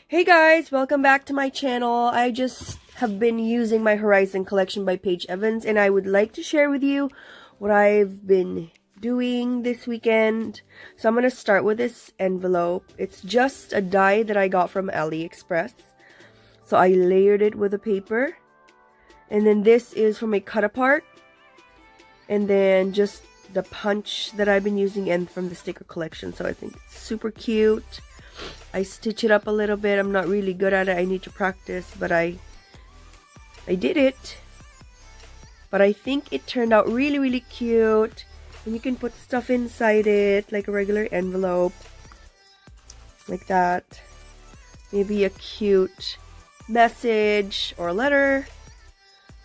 Hey guys, welcome back to my channel. I just have been using my Horizon collection by Paige Evans, and I would like to share with you what I've been doing this weekend. So I'm going to start with this envelope. It's just a die that I got from AliExpress. So I layered it with a paper. And then this is from a cut apart. And then just the punch that I've been using and from the sticker collection. So I think it's super cute. I stitch it up a little bit. I'm not really good at it. I need to practice, but I did it. But I think it turned out really, really cute. And you can put stuff inside it, like a regular envelope. Like that. Maybe a cute message or a letter.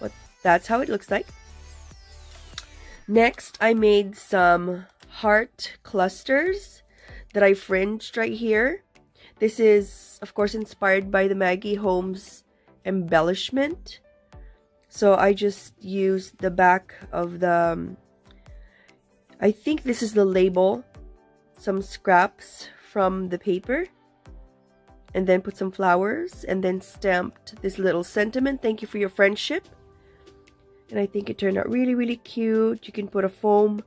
But that's how it looks like. Next, I made some heart clusters that I fringed right here. This is, of course, inspired by the Maggie Holmes embellishment. So I just used the back of the, I think this is the label, some scraps from the paper, and then put some flowers, and then stamped this little sentiment, "Thank you for your friendship." And I think it turned out really, really cute. You can put a foam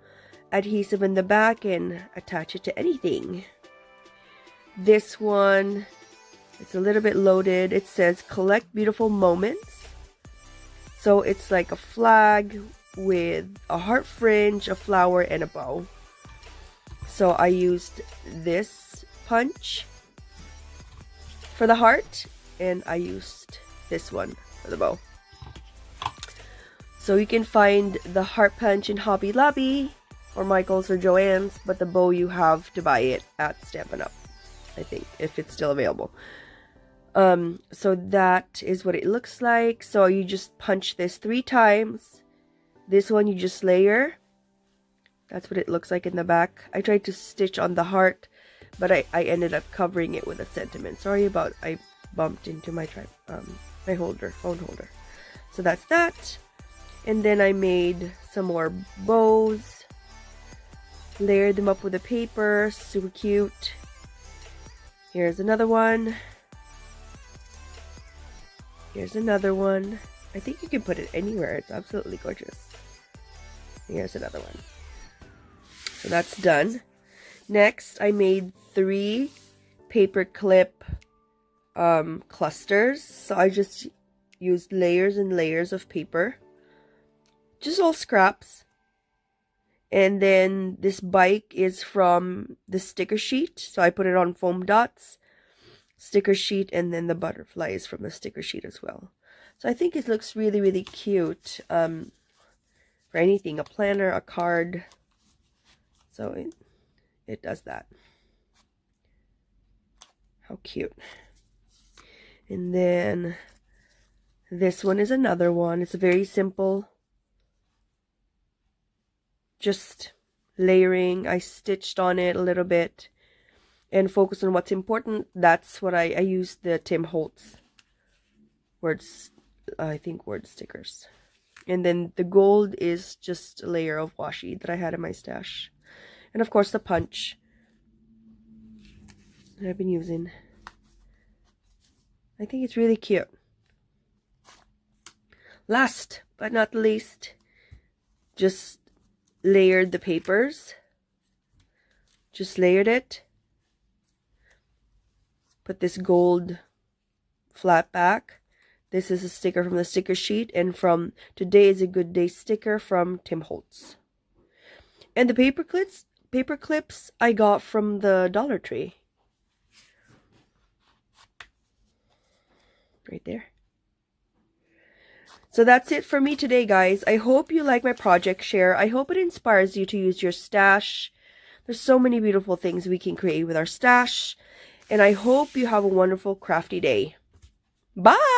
adhesive in the back and attach it to anything. This one, it's a little bit loaded. It says "Collect Beautiful Moments." So it's like a flag with a heart fringe, a flower, and a bow. So I used this punch for the heart, and I used this one for the bow. So you can find the heart punch in Hobby Lobby or Michael's or Joann's, but the bow you have to buy it at Stampin' Up, I think, if it's still available. So that is what it looks like. So you just punch this 3 times. This one you just layer. That's what it looks like in the back. I tried to stitch on the heart, but I ended up covering it with a sentiment. Sorry about I bumped into my my phone holder. So that's that. And then I made some more bows. Layered them up with a paper. Super cute. Here's another one. Here's another one. I think you can put it anywhere. It's absolutely gorgeous. Here's another one. So that's done. Next, I made 3 paper clip clusters. So I just used layers and layers of paper. Just all scraps. And then this bike is from the sticker sheet. So I put it on foam dots, sticker sheet, and then the butterfly is from the sticker sheet as well. So I think it looks really, really cute for anything, a planner, a card. So it does that. How cute. And then this one is another one. It's very simple. Just layering. I stitched on it a little bit and focused on what's important. That's what I used the Tim Holtz words, I think word stickers. And then the gold is just a layer of washi that I had in my stash. And of course the punch that I've been using. I think it's really cute. Last but not least, just layered the papers. Just layered it. Put this gold flat back. This is a sticker from the sticker sheet and from Today is a Good Day sticker from Tim Holtz. And the paper clips I got from the Dollar Tree. Right there. So that's it for me today, guys. I hope you like my project share. I hope it inspires you to use your stash. There's so many beautiful things we can create with our stash. And I hope you have a wonderful crafty day. Bye!